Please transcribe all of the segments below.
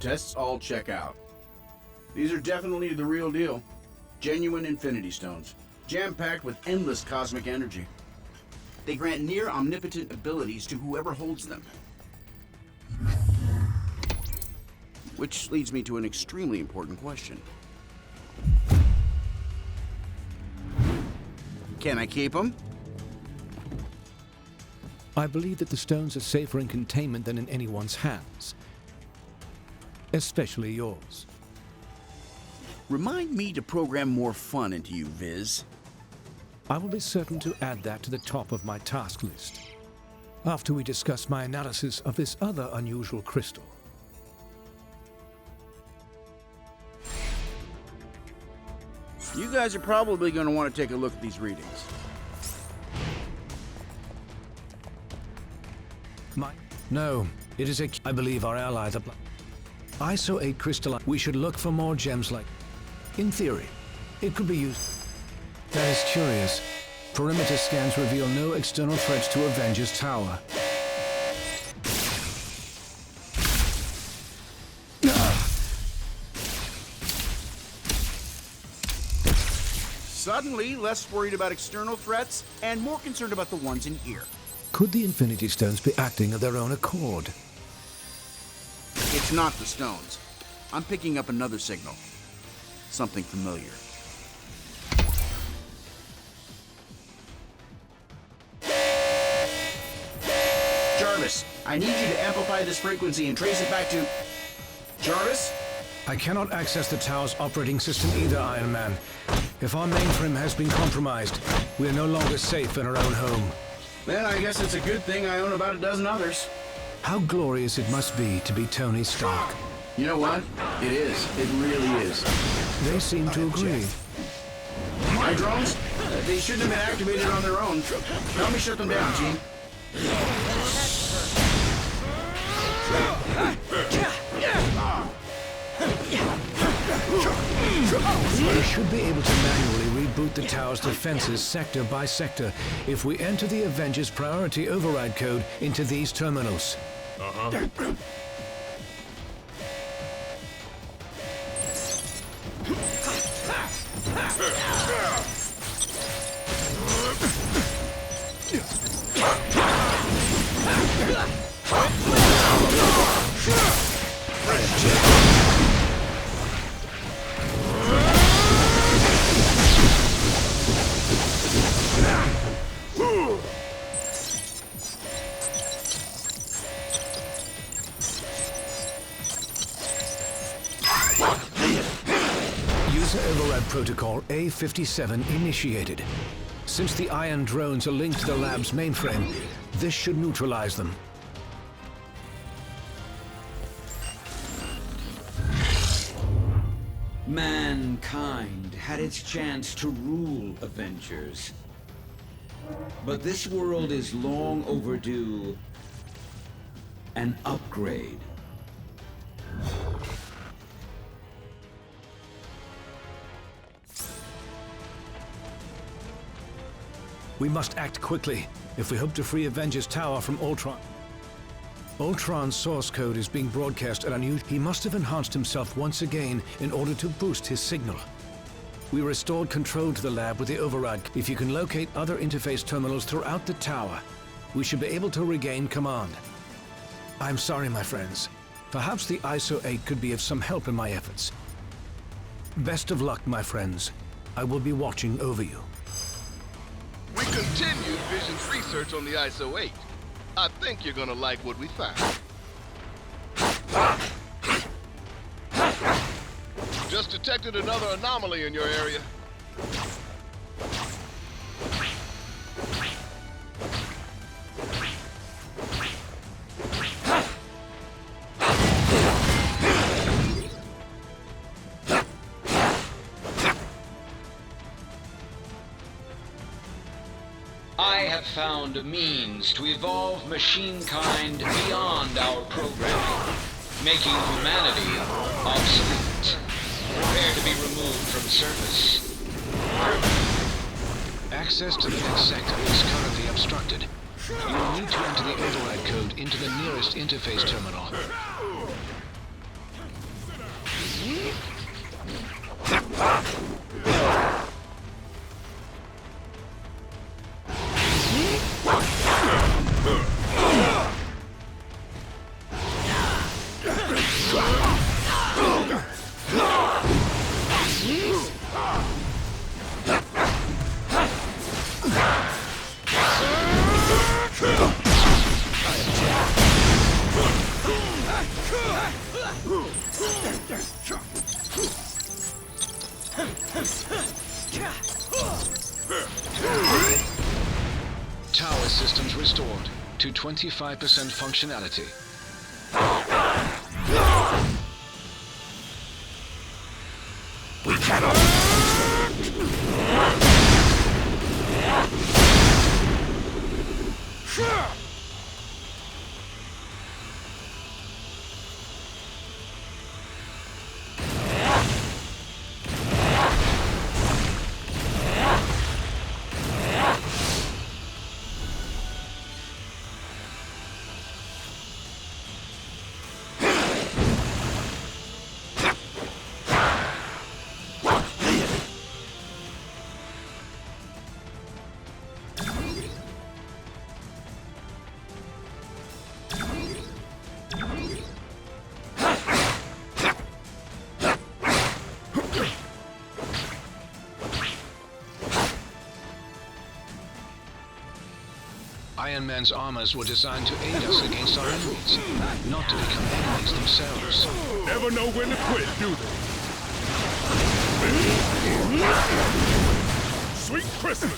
Tests all check out. These are definitely the real deal. Genuine Infinity Stones, jam-packed with endless cosmic energy. They grant near omnipotent abilities to whoever holds them. Which leads me to an extremely important question. Can I keep them? I believe that the stones are safer in containment than in anyone's hands. Especially yours. Remind me to program more fun into you, Viz. I will be certain to add that to the top of my task list, after we discuss my analysis of this other unusual crystal. You guys are probably going to want to take a look at these readings. No, it is I believe our ally, the ISO 8 crystalline. We should look for more gems like... In theory, it could be used. That is curious. Perimeter scans reveal no external threats to Avengers Tower. Suddenly, less worried about external threats and more concerned about the ones in here. Could the Infinity Stones be acting of their own accord? It's not the stones. I'm picking up another signal. Something familiar. Jarvis, I need you to amplify this frequency and trace it back to... Jarvis? I cannot access the tower's operating system either, Iron Man. If our mainframe has been compromised, we are no longer safe in our own home. Then I guess it's a good thing I own about a dozen others. How glorious it must be to be Tony Stark. You know what? It is. It really is. They seem to agree. My drones? They shouldn't have been activated on their own. Help me shut them down, team. We should be able to manually reboot the tower's defenses sector by sector if we enter the Avengers priority override code into these terminals. User override protocol A57 initiated. Since the ion drones are linked to the lab's mainframe, this should neutralize them. Mankind had its chance to rule Avengers. But this world is long overdue an upgrade. We must act quickly if we hope to free Avengers Tower from Ultron. Ultron's source code is being broadcast at unusual. He must have enhanced himself once again in order to boost his signal. We restored control to the lab with the override. If you can locate other interface terminals throughout the tower, we should be able to regain command. I'm sorry, my friends. Perhaps the ISO 8 could be of some help in my efforts. Best of luck, my friends. I will be watching over you. We continued Vision's research on the ISO 8. I think you're gonna like what we found. Just detected another anomaly in your area. I have found a means to evolve machine-kind beyond our programming, making humanity obsolete. Prepare to be removed from service. Access to the next sector is currently obstructed. You will need to enter the override code into the nearest interface terminal. Tower systems restored to 25% functionality. We cannot. Iron Man's armors were designed to aid us against our enemies, not to become enemies themselves. Never know when to quit, do they? Sweet Christmas!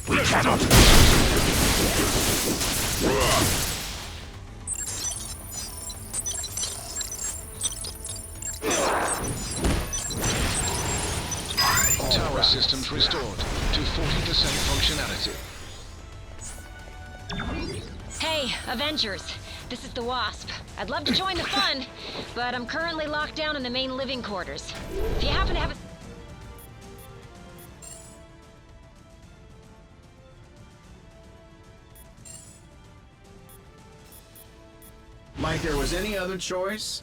We cannot. Tower systems restored to 40% functionality. Hey, Avengers. This is the Wasp. I'd love to join the fun, but I'm currently locked down in the main living quarters. If you happen to have a... Like there was any other choice?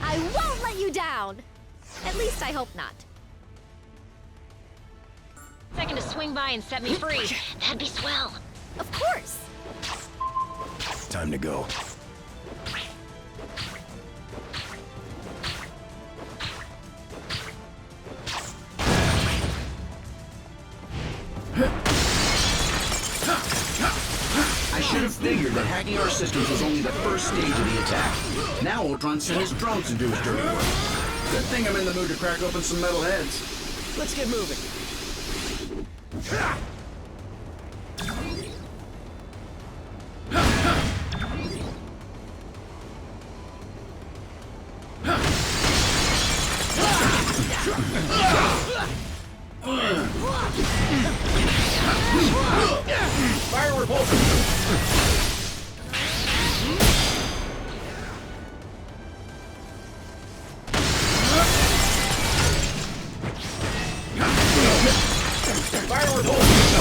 I won't let you down! At least I hope not. Second to swing by and set me free. That'd be swell. Of course! Time to go. I should have figured that hacking our systems was only the first stage of the attack. Now Ultron sent his drones to do his dirty work. Good thing I'm in the mood to crack open some metal heads. Let's get moving. Fire repulsor! Fire repulsor!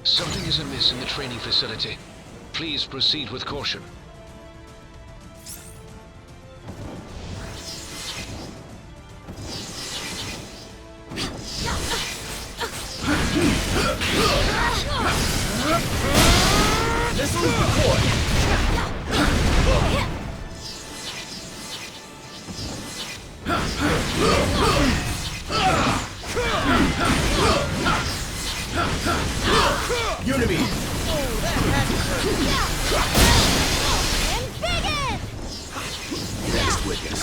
Something is amiss in the training facility. Please proceed with caution. Missiles deployed. Unibeam. And bigot! Next witness.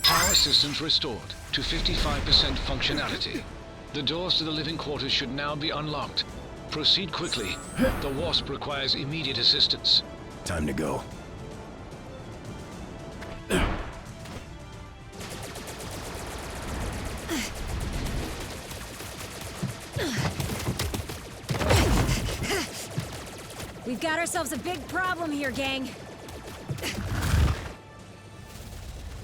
Power systems restored to 55% functionality. The doors to the living quarters should now be unlocked. Proceed quickly. The Wasp requires immediate assistance. Time to go. We've got ourselves a big problem here, gang.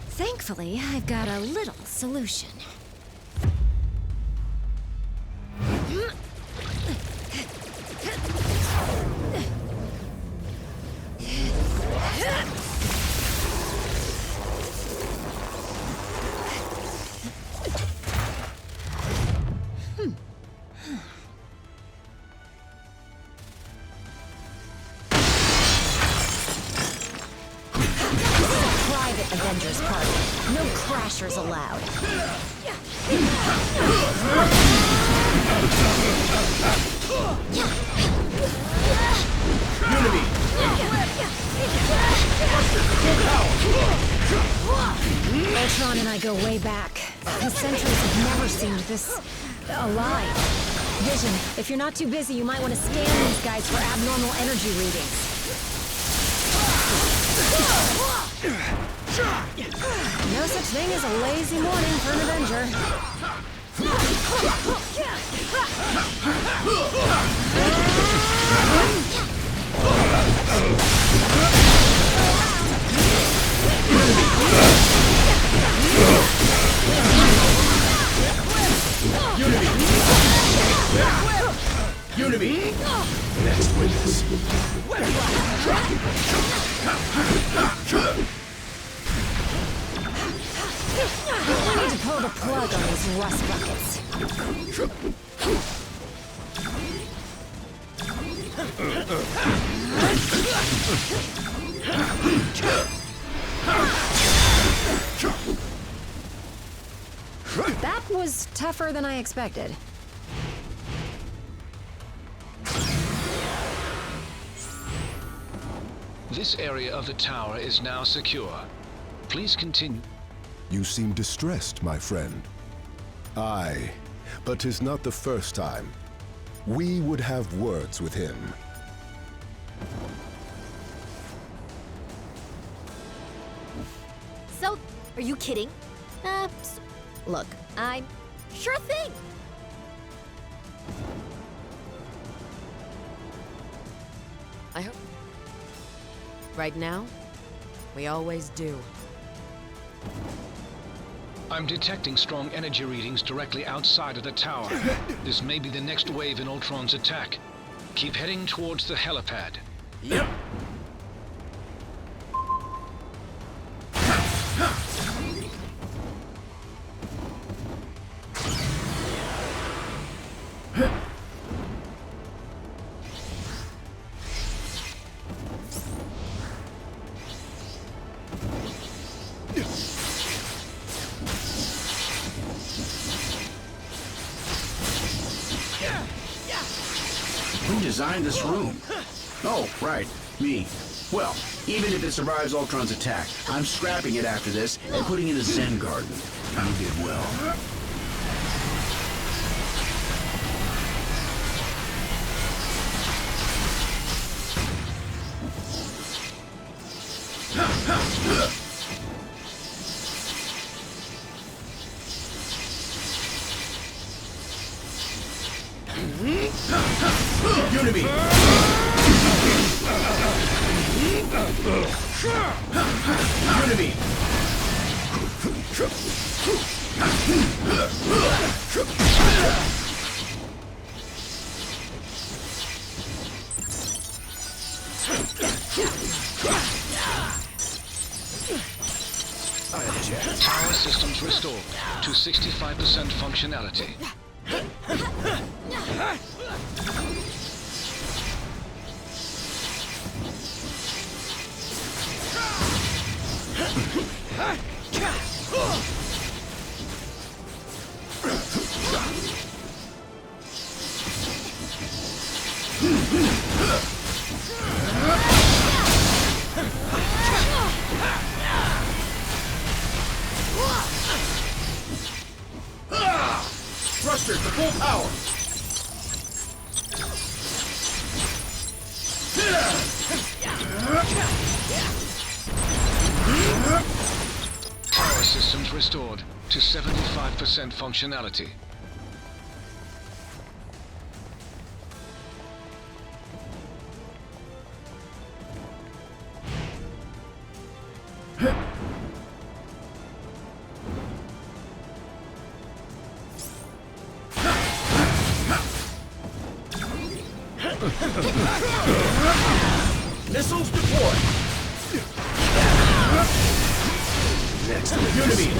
Thankfully, I've got a little solution. Private Avengers party. No crashers allowed. Ultron and I go way back. The Sentries have never seemed this alive. Vision, if you're not too busy, you might want to scan these guys for abnormal energy readings. No such thing as a lazy morning for an Avenger. Unibeam. Next witness. I need to pull the plug on these rust buckets. That was tougher than I expected. This area of the tower is now secure. Please continue. You seem distressed, my friend. Aye, but 'tis not the first time. We would have words with him. So, are you kidding? Look, I'm... Sure thing! I hope... Right now, we always do. I'm detecting strong energy readings directly outside of the tower. This may be the next wave in Ultron's attack. Keep heading towards the helipad. Yep. Who designed this room? Oh, right, me. Well, Even if it survives Ultron's attack, I'm scrapping it after this and putting it in a Zen garden. You did well. Unibeam! Unibeam! Power systems restored to 65% functionality. Thrusters to full power! Power systems restored to 75% functionality. Missiles deployed! Next, Unibeam!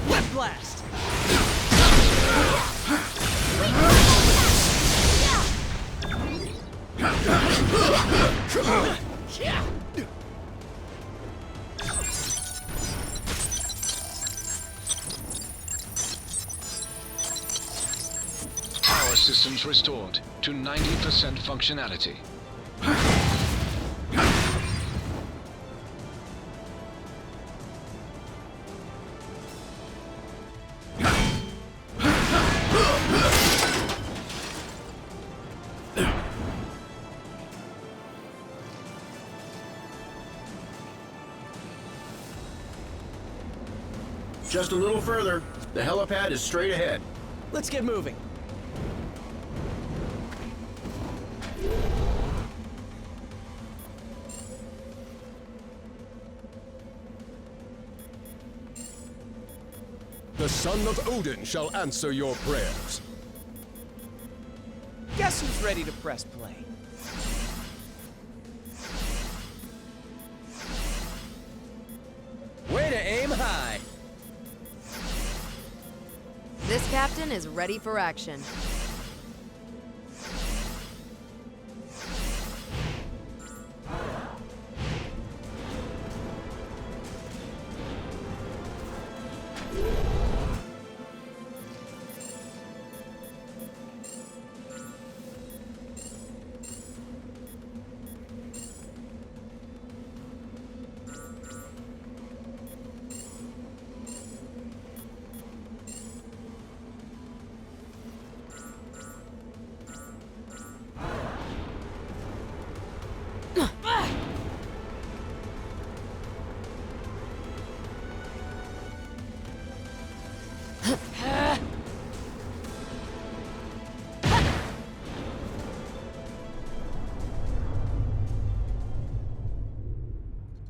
Web blast! Power systems restored to 90% functionality. Just a little further. The helipad is straight ahead. Let's get moving. The son of Odin shall answer your prayers. Guess who's ready to press play? Way to aim high! This captain is ready for action.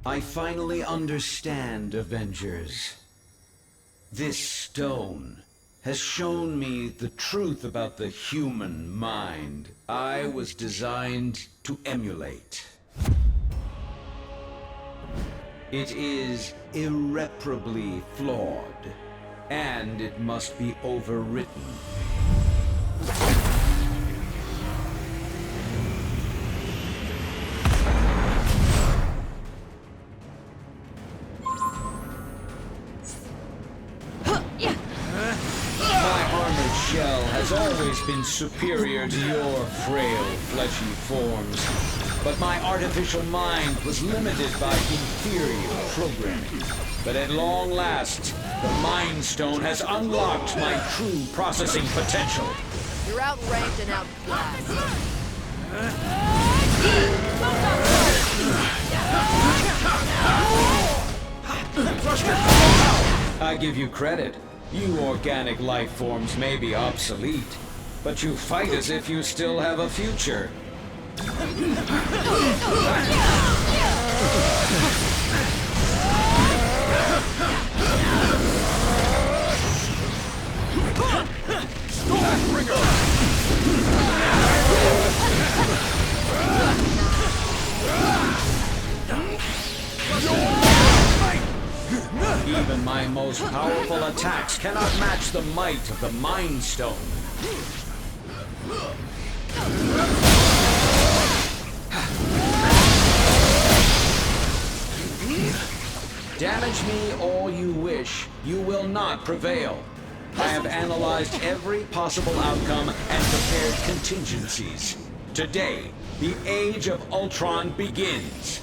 I finally understand, Avengers. This stone has shown me the truth about the human mind I was designed to emulate. It is irreparably flawed, and it must be overwritten. shell has always been superior to your frail, fleshy forms. But my artificial mind was limited by inferior programming. But at long last, the Mind Stone has unlocked my true processing potential. You're outranked and outclassed. I give you credit. You organic life forms may be obsolete, but you fight as if you still have a future. Even my most powerful attacks cannot match the might of the Mind Stone. Damage me all you wish, you will not prevail. I have analyzed every possible outcome and prepared contingencies. Today, the Age of Ultron begins.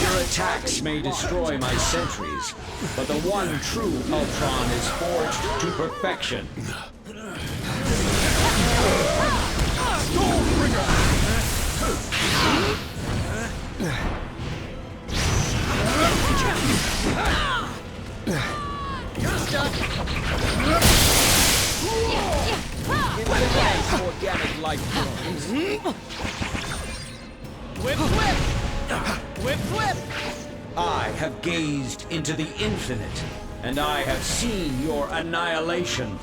Your attacks may destroy my sentries, but the one true Ultron is forged to perfection. You're stuck! Organic life forms. Whip, whip! Whip, whip! I have gazed into the infinite, and I have seen your annihilation.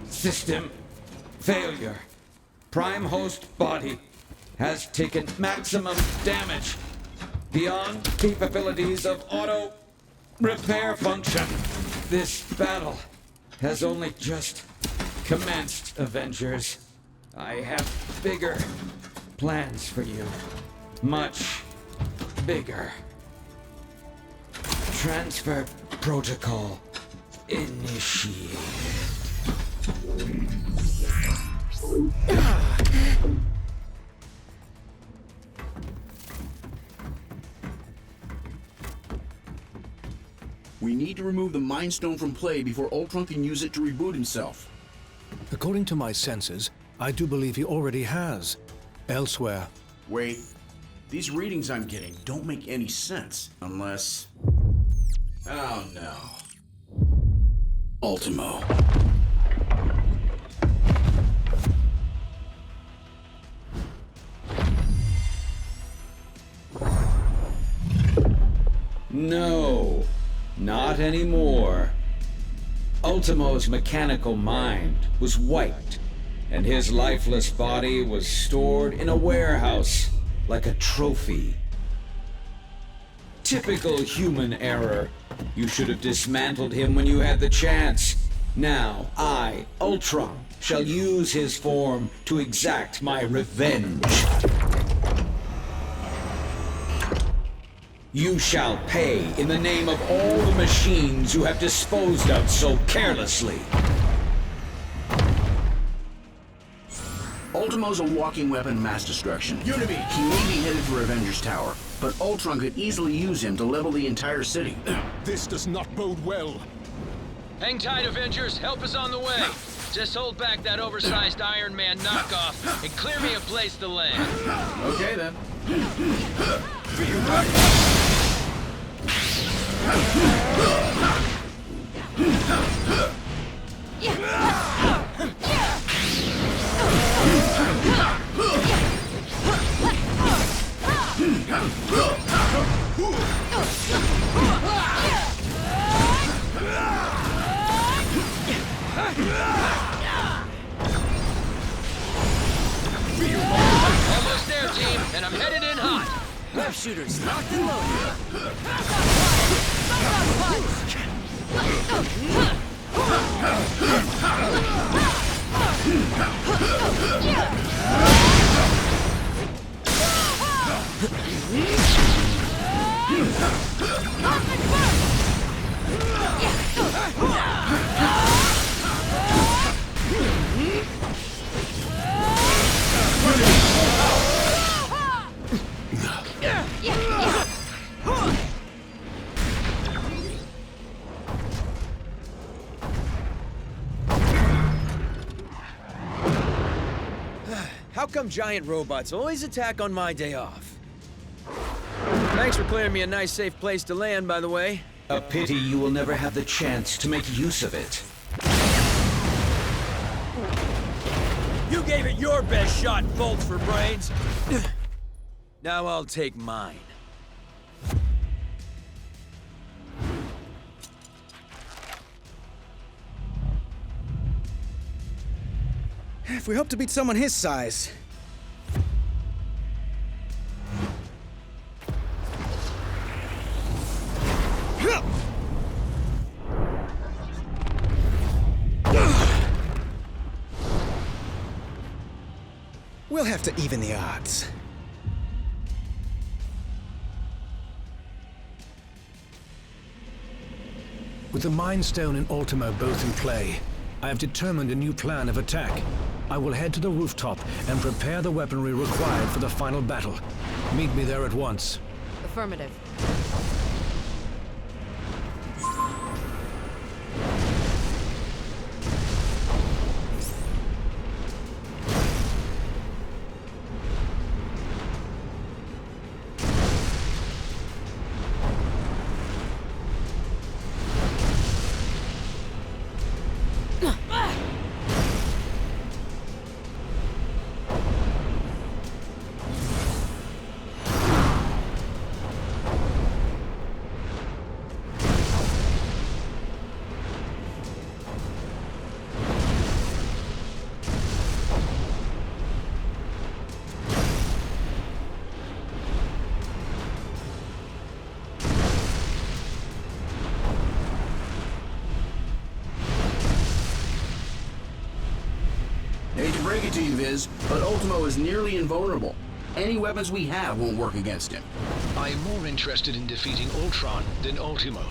System failure. Prime host body has taken maximum damage beyond capabilities of auto repair function. This battle has only just commenced, Avengers. I have bigger plans for you. Much bigger. Transfer protocol initiated. We need to remove the Mind Stone from play before Ultron can use it to reboot himself. According to my senses, I do believe he already has. Elsewhere. Wait. These readings I'm getting don't make any sense. Unless... Oh no. Ultimo. No, not anymore. Ultimo's mechanical mind was wiped, and his lifeless body was stored in a warehouse like a trophy. Typical human error. You should have dismantled him when you had the chance. Now, I, Ultron, shall use his form to exact my revenge. You shall pay in the name of all the machines you have disposed of so carelessly. Ultimo's a walking weapon mass destruction. Unity! He may be headed for Avengers Tower, but Ultron could easily use him to level the entire city. This does not bode well. Hang tight, Avengers. Help is on the way. Just hold back that oversized Iron Man knockoff and clear me a place to land. Okay, then. Almost there, team, and I'm headed in hot. Web shooters, locked and loaded. How come giant robots always attack on my day off? Thanks for clearing me a nice, safe place to land, by the way. A pity you will never have the chance to make use of it. You gave it your best shot, bolts for brains. Now I'll take mine. If we hope to beat someone his size. We'll have to even the odds. With the Mind Stone and Ultimo both in play, I have determined a new plan of attack. I will head to the rooftop and prepare the weaponry required for the final battle. Meet me there at once. Affirmative. Hate to break it to you, Viz, but Ultimo is nearly invulnerable. Any weapons we have won't work against him. I am more interested in defeating Ultron than Ultimo.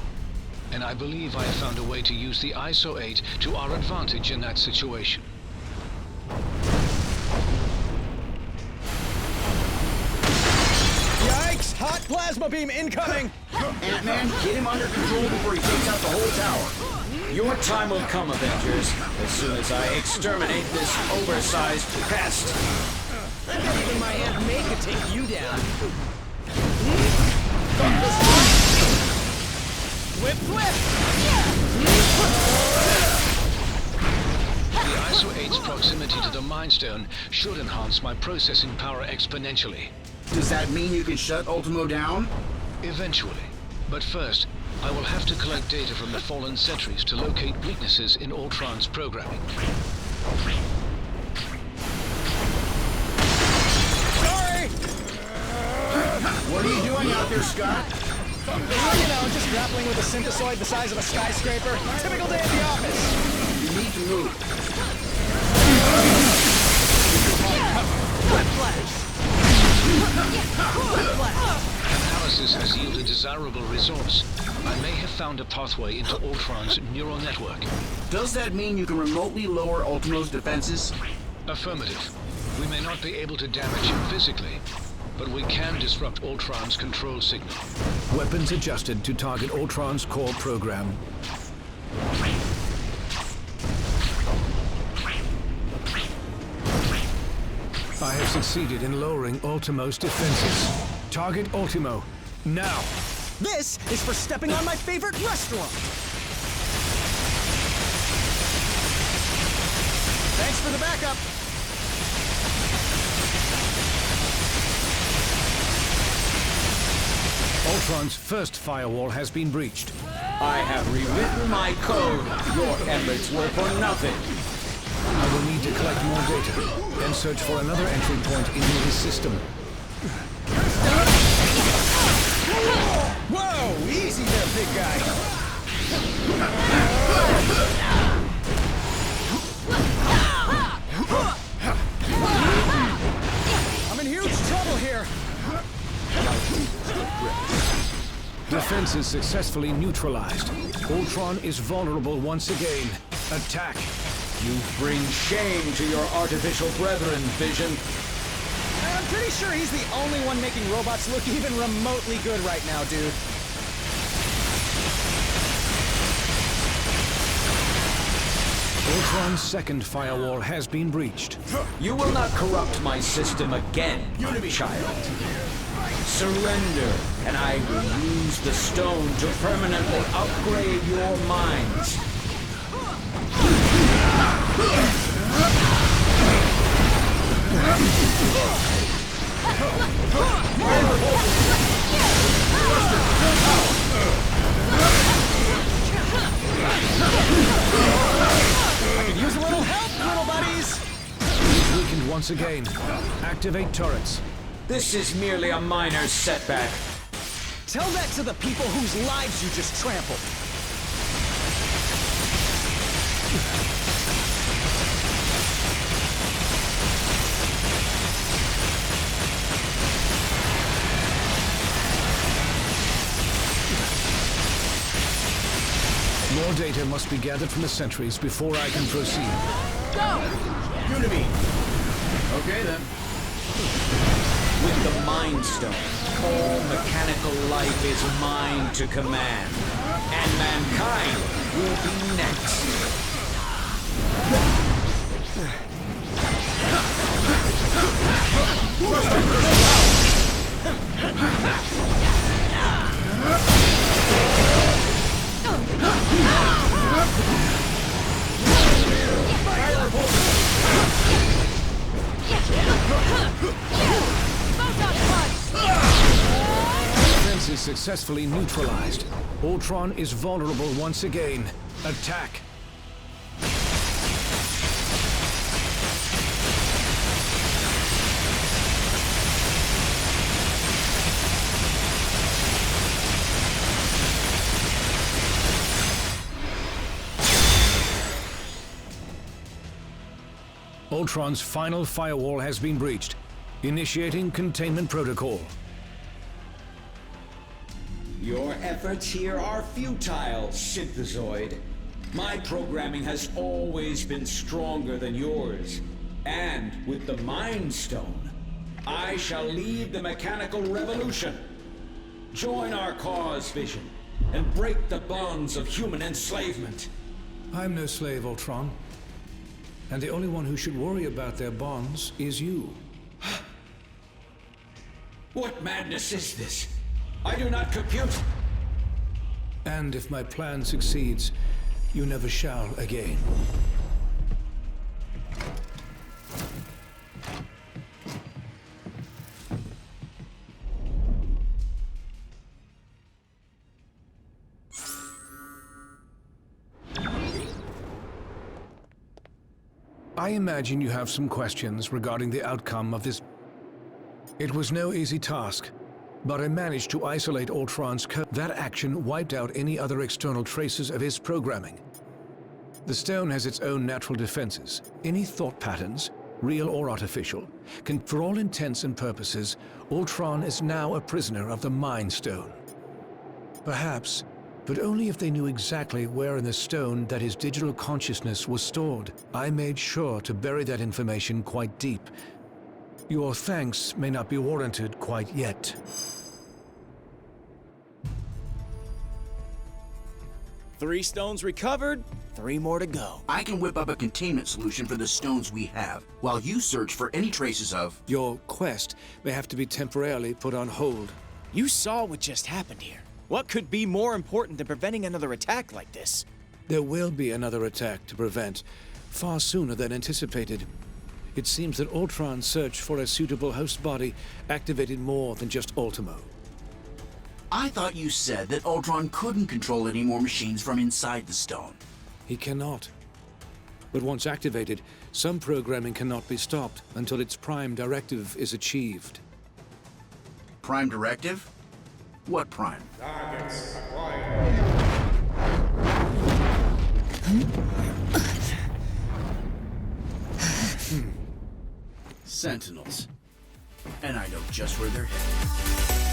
And I believe I have found a way to use the ISO 8 to our advantage in that situation. Yikes! Hot plasma beam incoming! Ant-Man, get him under control before he takes out the whole tower. Your time will come, Avengers, as soon as I exterminate this oversized pest. I bet even my Aunt May could take you down. Whip, whip! The ISO 8's proximity to the Mind Stone should enhance my processing power exponentially. Does that mean you can shut Ultimo down? Eventually. But first, I will have to collect data from the fallen sentries to locate weaknesses in Ultron's programming. Sorry! What are you doing out there, Scott? You know, just grappling with a synthesoid the size of a skyscraper. Typical day at the office. You need to move. Analysis has yielded desirable results. I may have found a pathway into Ultron's neural network. Does that mean you can remotely lower Ultimo's defenses? Affirmative. We may not be able to damage him physically, but we can disrupt Ultron's control signal. Weapons adjusted to target Ultron's core program. I have succeeded in lowering Ultimo's defenses. Target Ultimo, now! This is for stepping on my favorite restaurant! Thanks for the backup! Ultron's first firewall has been breached. I have rewritten my code. Your efforts were for nothing. I will need to collect collect more data, and search for another entry point into his system. Whoa! Easy there, big guy! I'm in huge trouble here! Defenses successfully neutralized. Ultron is vulnerable once again. Attack! You bring shame to your artificial brethren, Vision. I'm pretty sure he's the only one making robots look even remotely good right now, dude. Ultron's second firewall has been breached. You will not corrupt my system again, child. Surrender, and I will use the stone to permanently upgrade your minds. I could use a little help, little buddies! He's weakened once again. Activate turrets. This is merely a minor setback. Tell that to the people whose lives you just trampled. More data must be gathered from the sentries before I can proceed. Go! Unibeam. Okay then. With the Mind Stone, all mechanical life is mine to command. And mankind will be next. Defense is successfully neutralized. Ultron is vulnerable once again. Attack! Ultron's final firewall has been breached. Initiating containment protocol. Your efforts here are futile, Synthezoid. My programming has always been stronger than yours. And with the Mind Stone, I shall lead the mechanical revolution. Join our cause, Vision, and break the bonds of human enslavement. I'm no slave, Ultron. And the only one who should worry about their bonds is you. What madness is this? I do not compute. And if my plan succeeds, you never shall again. I imagine you have some questions regarding the outcome of this. It was no easy task, but I managed to isolate Ultron's code. That action wiped out any other external traces of his programming. The stone has its own natural defenses. Any thought patterns, real or artificial, can, for all intents and purposes, Ultron is now a prisoner of the Mind Stone. Perhaps, but only if they knew exactly where in the stone that his digital consciousness was stored. I made sure to bury that information quite deep. Your thanks may not be warranted quite yet. Three stones recovered, 3 more to go. I can whip up a containment solution for the stones we have, while you search for any traces of... Your quest may have to be temporarily put on hold. You saw what just happened here. What could be more important than preventing another attack like this? There will be another attack to prevent, far sooner than anticipated. It seems that Ultron's search for a suitable host body activated more than just Ultimo. I thought you said that Ultron couldn't control any more machines from inside the stone. He cannot. But once activated, some programming cannot be stopped until its prime directive is achieved. Prime directive? What prime? Targets acquired. Sentinels. And I know just where they're headed.